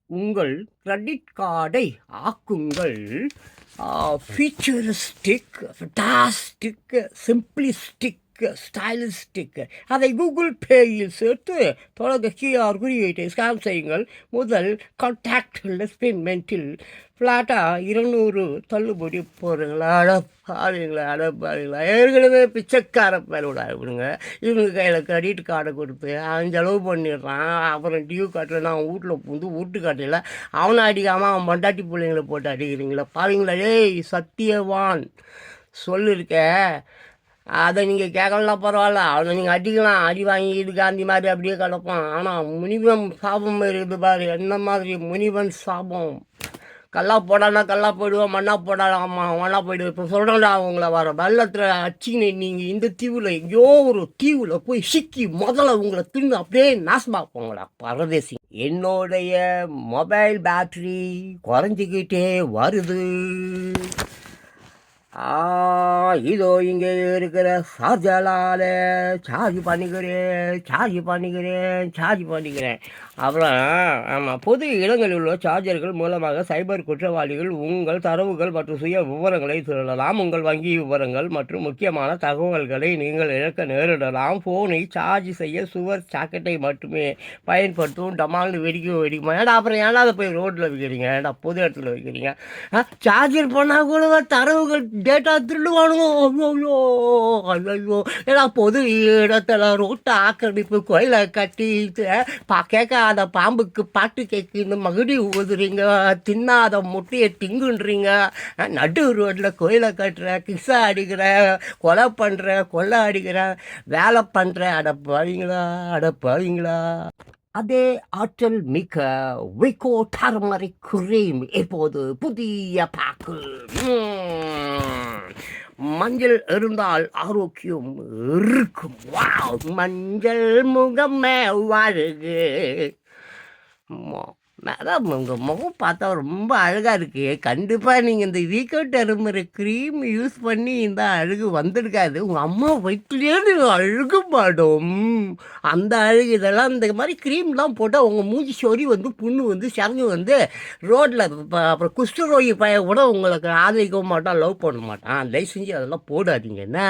உங்கள் கிரெடிட் கார்டை ஆக்குங்கள் ஃபீச்சரிஸ்டிக், fantastic, simplistic, stylistic. அதை கூகுள் பேயில் சேர்த்து தொடர்ந்து கியூஆர் குறியீட்டை ஸ்கேன் செய்யுங்கள். முதல் கான்டாக்ட் லெஸ் பேமெண்ட்டில் ஃப்ளாட்டாக 200 தள்ளுபடி போகிறீங்களா? அடப்பாருங்களா ஏற்கனவே பிச்சைக்கார பேரோட விடுங்க. இவங்க கையில் கிரெடிட் கார்டை கொடுத்து அவன் செலவு பண்ணிடுறான். அப்புறம் டியூ காட்டில் நான் வீட்டில் புந்து வீட்டு காட்டில் அவனை அடிக்காமல் அவன் மண்டாட்டி பிள்ளைங்களை போட்டு அடிக்கிறீங்களா? பாருங்களா? ஏய் சத்தியவான் சொல்லியிருக்க, அதை நீங்கள் கேட்கலாம் பரவாயில்ல, அவனை நீங்கள் அடிக்கலாம், அடி வாங்கிட்டு காந்தி மாதிரி அப்படியே கிடப்பான். ஆனால் முனிவன் சாபம் இருக்குது பாரு, என்ன மாதிரி முனிவன் சாபம். கல்லா போடானா கல்லா போயிடுவோம், மண்ணா போடாமா மண்ணா போயிடுவோம். இப்போ சொல்கிறேன்டா அவங்கள வர வெள்ளத்தில் அச்சின்னு நீங்கள் இந்த தீவில் எங்கேயோ ஒரு தீவில் போய் சிக்கி முதல்ல உங்களை தின்னு அப்படியே நாசமாக போங்களா பரதேசி. என்னுடைய மொபைல் பேட்ரி குறைஞ்சிக்கிட்டே வருது. இதோ இங்கே இருக்கிற சார்ஜரால் சார்ஜ் பண்ணிக்கிறேன். அப்புறம் ஆமாம், பொது இடங்களில் உள்ள சார்ஜர்கள் மூலமாக சைபர் குற்றவாளிகள் உங்கள் தரவுகள் மற்றும் சுய விவரங்களை திருடலாம். உங்கள் வங்கி விவரங்கள் மற்றும் முக்கியமான தகவல்களை நீங்கள் இழக்க நேரிடலாம். ஃபோனை சார்ஜ் செய்ய சுவர் சாக்கெட்டை மட்டுமே பயன்படுத்தும். டமால்னு வெடிக்குமா? ஏடா அப்புறம் ஏன்னா அதை போய் ரோட்டில் வைக்கிறீங்க? ஏடா பொது இடத்துல வைக்கிறீங்க? சார்ஜர் பண்ணால் கூட தரவுகள் டேட்டா திருடுவானுங்க. ஐயோ ஏன்னா பொது இடத்துல ரோட்டை ஆக்கிரமிப்பு கோயிலை கட்டிட்டு கேட்காத பாம்புக்கு பாட்டு கேட்குன்னு மகுடி ஊதுறீங்க, தின்னாத முட்டையை திங்குன்றீங்க, நடு ரோட்டில் கோயிலை கட்டுற, கிஸ்ஸா அடிக்கிற, கொலை அடிக்கிற, வேலை பண்ணுற. அடப்பாவீங்களா? அதே ஆற்றல் மிக்க விகோ டர்மரிக் கிரீம் இப்போது புதிய பாக்கு. மஞ்சள் இருந்தால் ஆரோக்கியம் இருக்கும். வாவ், மஞ்சள் முகமே வாழுகு. மேடம் உங்கள் முகம் பார்த்தா ரொம்ப அழகாக இருக்குது. கண்டிப்பாக நீங்கள் இந்த வீக்கோ டர்மரிக் க்ரீம் யூஸ் பண்ணி இந்த அழகு வந்திருக்காது. உங்கள் அம்மா வயிற்றுலேயே அழகு மேடம். அந்த அழகு இதெல்லாம் இந்த மாதிரி க்ரீம்லாம் போட்டால் உங்கள் மூஞ்சி சொறி வந்து புண்ணு வந்து சரங்கு வந்து ரோட்டில் அப்புறம் குஷ்டரோகி பையன் கூட உங்களுக்கு ஆதரிக்கவும் மாட்டான், லவ் பண்ண மாட்டான். தயவு செஞ்சு அதெல்லாம் போடாதீங்க. என்ன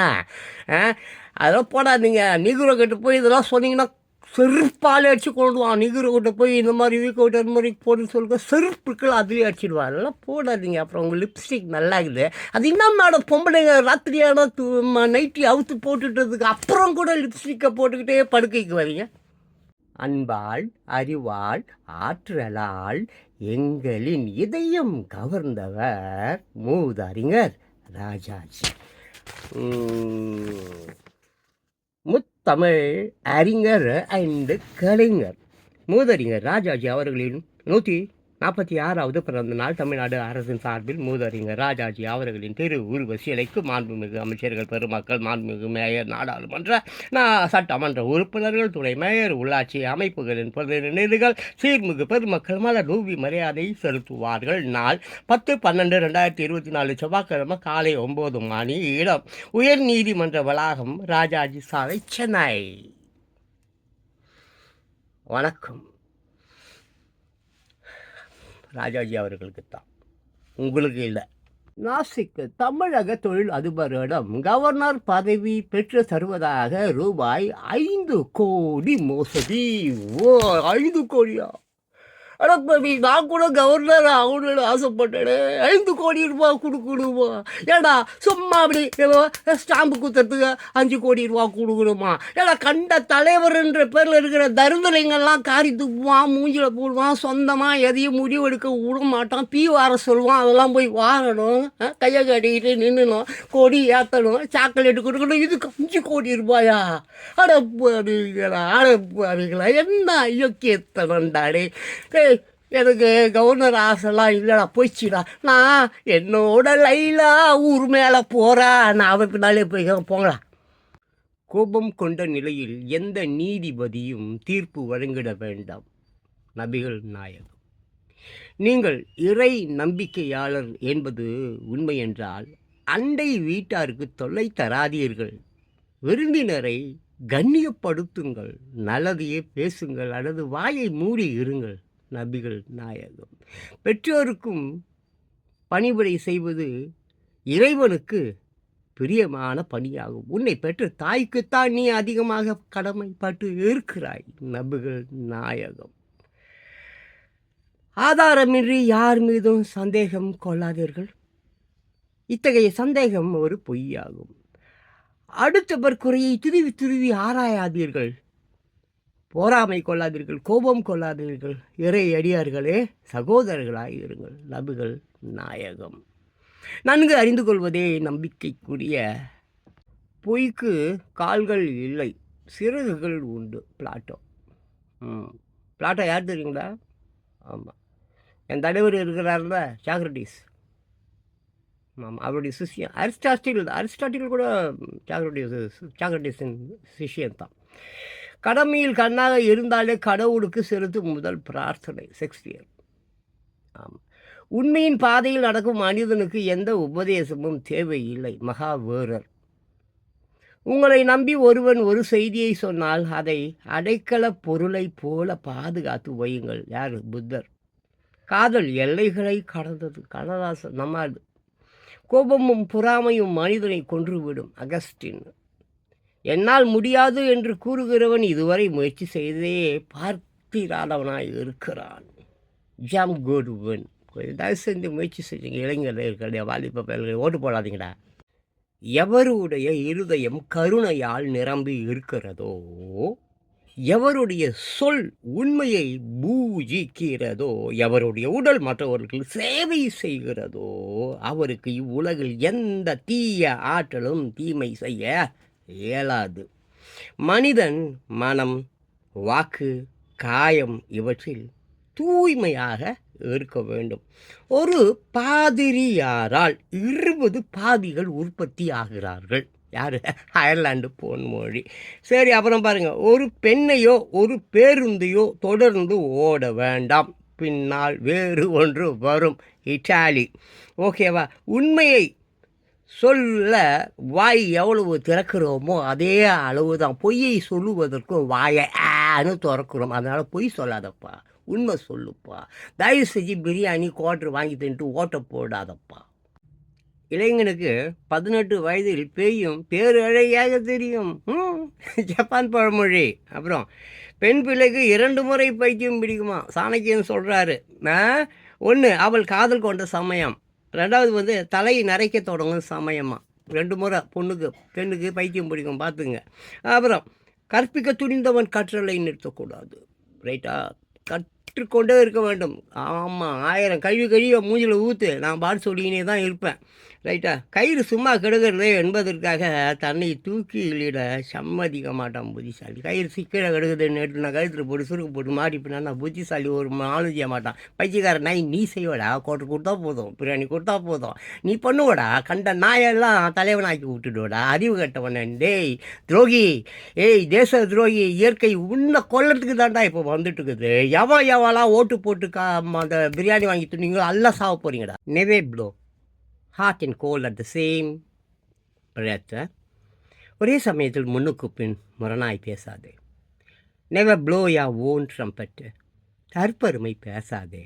அதெல்லாம் போடாதீங்க. நீகுரோ கிட்ட போய் இதெல்லாம் சொன்னீங்கன்னா செருப்பால் அடிச்சு கொண்டுடுவான். நிகர்கிட்ட போய் இந்த மாதிரி வீக்கோட்ட மாதிரி போட்டு சொல்லுங்க, செருப்புக்கள் அதுலேயே அடிச்சிடுவான். அதெல்லாம் போடாதீங்க. அப்புறம் உங்கள் லிப்ஸ்டிக் நல்லா இருக்குது. அது என்ன மேடம் பொம்பளைங்க ராத்திரியான நைட்டி அவுத்து போட்டுட்டதுக்கு அப்புறம் கூட லிப்ஸ்டிக்கை போட்டுக்கிட்டே படுக்கைக்கு வரீங்க? அன்பால், அறிவால், ஆற்றலால் எங்களின் இதயம் கவர்ந்தவர் மூதறிஞர் ராஜாஜி. முத்தமிழ் அறிஞர் அண்ட் கலைஞர் மூதறிஞர் ராஜாஜி அவர்களின் 146வது பிறந்த நாள் தமிழ்நாடு அரசின் சார்பில் மூதறிஞர் ராஜாஜி அவர்களின் திரு உருவ சிலைக்கு மாண்புமிகு அமைச்சர்கள் பெருமக்கள், மாண்புமிகு மேயர், நாடாளுமன்ற சட்டமன்ற உறுப்பினர்கள், துணை மேயர், உள்ளாட்சி அமைப்புகளின் பிரதிநிதிகள், சீர்மிகு பெருமக்கள் மலர் தூவி மரியாதை செலுத்துவார்கள். நாள் 10/12/2024 செவ்வாய்க்கிழமை காலை 9 மணி. இடம் உயர் நீதிமன்ற வளாகம், ராஜாஜி சாலை, சென்னை. வணக்கம். ராஜாஜி அவர்களுக்கு தான், உங்களுக்கு இல்லை. நாசிக் தமிழக தொழில் அதிபரிடம் கவர்னர் பதவி பெற்று தருவதாக ரூபாய் 5 கோடி மோசடி. 5 கோடியா? அடப்பவி, நான் கூட கவர்னர் ஆகணும்னு ஆசைப்பட்டேன். 5 கோடி ரூபா கொடுக்கணுமா? ஏடா சும்மா அப்படி ஸ்டாம்பு குத்துறதுக்கு 5 கோடி ரூபா கொடுக்கணுமா? ஏடா கண்ட தலைவர்ன்ற பேரில் இருக்கிற தருதலைங்கள்லாம் காரி துப்புவான், மூஞ்சில் போடுவான், சொந்தமாக எதையும் முடிவெடுக்க விட மாட்டான், வார சொல்லுவான். அதெல்லாம் போய் வாரணும், கையை கட்டிக்கிட்டு நின்றுணும், கொடி ஏற்றணும், சாக்லேட்டு கொடுக்கணும். இதுக்கு 5 கோடி ரூபாயா? அடப்பாருங்களா என்ன ஐயோக்கியத்தனண்டாடே. எனக்கு கவர்னர் ஆசைலாம் இல்லைடா, போயிடுச்சுடா. நான் என்னோட லைலா ஊர் மேலே போகிறா, நான் அவன் பின்னாலே போய் போங்களா. கோபம் கொண்ட நிலையில் எந்த நீதிபதியும் தீர்ப்பு வழங்கிட வேண்டாம். நபிகள் நாயகம். நீங்கள் இறை நம்பிக்கையாளர் என்பது உண்மை என்றால் அண்டை வீட்டாருக்கு தொல்லை தராதீர்கள். விருந்தினரை கண்ணியப்படுத்துங்கள், நல்லதையே பேசுங்கள் அல்லது வாயை மூடி இருங்கள். நபிகள் நாயகம். பெற்றோருக்கும் பணிவிடை செய்வது இறைவனுக்கு பிரியமான பணியாகும். உன்னை பெற்ற தாய்க்குத்தான் நீ அதிகமாக கடமைப்பட்டு இருக்கிறாய். நபிகள் நாயகம். ஆதாரமின்றி யார் மீதும் சந்தேகம் கொள்ளாதீர்கள். இத்தகைய சந்தேகம் ஒரு பொய்யாகும். அடுத்தவர் குறையை துருவி துருவி ஆராயாதீர்கள். போராமை கொள்ளாதீர்கள், கோபம் கொள்ளாதீர்கள். இறை அடியார்களே, சகோதரர்களாய் இருங்கள். நபிகள் நாயகம். நன்கு அறிந்து கொள்வதே நம்பிக்கைக்குரிய. பொய்க்கு கால்கள் இல்லை, சிறகுகள் உண்டு. பிளாட்டோ. பிளாட்டோ யார் தெரியுங்களா? ஆமாம், என் தலைவர் இருக்கிறார்ல, சாக்ரட்டிஸ். ஆமாம், அவருடைய சிஷியன் அரிஸ்டாட்டில் கூட சாக்ரட்டிஸின் சிஷியன் தான். கடமையில் கண்ணாக இருந்தாலே கடவுளுக்கு செலுத்தும் முதல் பிரார்த்தனை. ஷேக்ஸ்பியர். ஆமாம். உண்மையின் பாதையில் நடக்கும் மனிதனுக்கு எந்த உபதேசமும் தேவையில்லை. மகாவீரர். உங்களை நம்பி ஒருவன் ஒரு செய்தியை சொன்னால் அதை அடைக்கல பொருளை போல பாதுகாத்து வையுங்கள். யார்? புத்தர். காதல் எல்லைகளை கடந்தது. கண்ணதாசன். நம்மாது. கோபமும் பொறாமையும் மனிதனை கொன்றுவிடும். அகஸ்டின். என்னால் முடியாது என்று கூறுகிறவன் இதுவரை முயற்சி செய்தே பார்த்திராதவனாய் இருக்கிறான். Jam Goodwin. தயவு செஞ்சு முயற்சி செஞ்சுங்க. இளைஞர்கள், வாலிப பயல்களை ஓட்டு போடாதீங்கடா. எவருடைய இருதயம் கருணையால் நிரம்பி இருக்கிறதோ, எவருடைய சொல் உண்மையை பூஜிக்கிறதோ, எவருடைய உடல் மற்றவர்கள் சேவை செய்கிறதோ, அவருக்கு இவ்வுலகில் எந்த தீய ஆற்றலும் தீமை செய்ய இயலாது. மனிதன் மனம், வாக்கு, காயம் இவற்றில் தூய்மையாக இருக்க வேண்டும். ஒரு பாதிரியாரால் 20 பாதிகள் உற்பத்தி ஆகிறார்கள். யார்? அயர்லாந்து பொன்மொழி. சரி, அப்புறம் பாருங்கள். ஒரு பெண்ணையோ ஒரு பேருந்தையோ தொடர்ந்து ஓட வேண்டாம், பின்னால் வேறு ஒன்று வரும். இட்டாலி. ஓகேவா? உண்மையை சொல்ல வாய் எவ்வளவு திறக்கிறோமோ அதே அளவு தான் பொய்யை சொல்லுவதற்கும் வாயை ஆன்னு திறக்கிறோம். அதனால் பொய் சொல்லாதப்பா, உண்மை சொல்லுப்பா. தயவு செஞ்சு பிரியாணி குவார்ட்ரு வாங்கி தின்ட்டு ஓட்ட போடாதப்பா. இளைஞனுக்கு 18 வயதில் பேயும் பேரழகியாக தெரியும். ஜப்பான் பழமொழி. அப்புறம் பெண் பிள்ளைக்கு 2 முறை பைத்தியம் பிடிக்குமா, சாணக்கியன் சொல்கிறாரு. 1 அவள் காதல் கொண்ட சமயம், 2வது தலையை நரைக்க தொடங்கும் சமயமாக. 2 முறை பெண்ணுக்கு பைத்தியம் பிடிக்கும், பார்த்துங்க. அப்புறம் கற்பிக்க துணிந்தவன் கற்றலை நிறுத்தக்கூடாது. ரைட்டா? கற்றுக்கொண்டே இருக்க வேண்டும். ஆமாம், 1000 கழுவி மூஞ்சில் ஊற்று, நான் பாட்டு சொல்லிக்கினே தான் இருப்பேன். ரைட்டா? கயிறு சும்மா கெடுக்கிறது என்பதற்காக தன்னை தூக்கிலிட சம்மதிக்க மாட்டான் புத்திசாலி. கயிறு சிக்கலை கெடுக்குதுன்னு எடுத்து நான் கழுத்தில் போட்டு சுருக்கு போட்டு மாட்டிப்பினா நான் புத்திசாலி ஒரு நாளும் செய்ய மாட்டான். பைத்தியக்கார நாய் நீ செய்வடா, கோட்டை கொடுத்தா போதும், பிரியாணி கொடுத்தா போதும், நீ பண்ணுவடா, கண்ட நாயெல்லாம் தலைவனாக்கி விட்டுடுவடா, அறிவு கட்டவன. டேய் துரோகி, ஏய் தேச துரோகி, இயற்கை உன்னை கொல்லத்துக்கு தான்டா இப்போ வந்துட்டு இருக்குது. எவெல்லாம் ஓட்டு போட்டு அந்த பிரியாணி வாங்கி துணிங்களோ எல்லாம் சாவ போகிறீங்கடா. Never blow hot and cold at the same breath. ஒரே சமயத்தில் முன்னுக்கு பின் முரணாய் பேசாதே. Never blow your own trumpet. தற்பெருமை பேசாதே.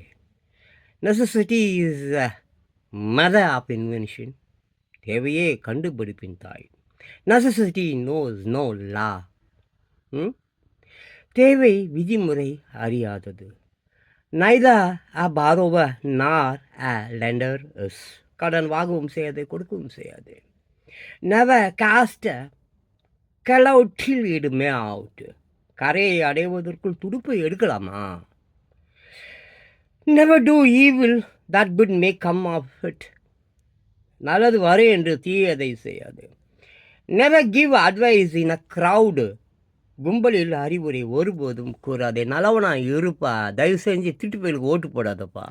Necessity is mother of invention. தேவையே கண்டுபிடிப்பின் தாய். Necessity knows no law. தேவை விதிமுறை அறியாதது. நைதர் அ பாரோவர் நார் அ லெண்டர் இஸ். கடன் வாங்கவும் செய்யாது, கொடுக்கவும் செய்யாது. Never cast cloud till it may out. கரையை அடைவதற்குள் துடுப்பை எடுக்கலாமா? Never do evil that good may come of it. நல்லது வரை என்று தீயதை செய்யாது. Never give advice in a crowd. கும்பலில் அறிவுரை ஒருபோதும் கூறாதே. நல்லவனா இருப்பா, தயவு செஞ்சு திட்டு போயிலுக்கு ஓட்டு போடாதப்பா.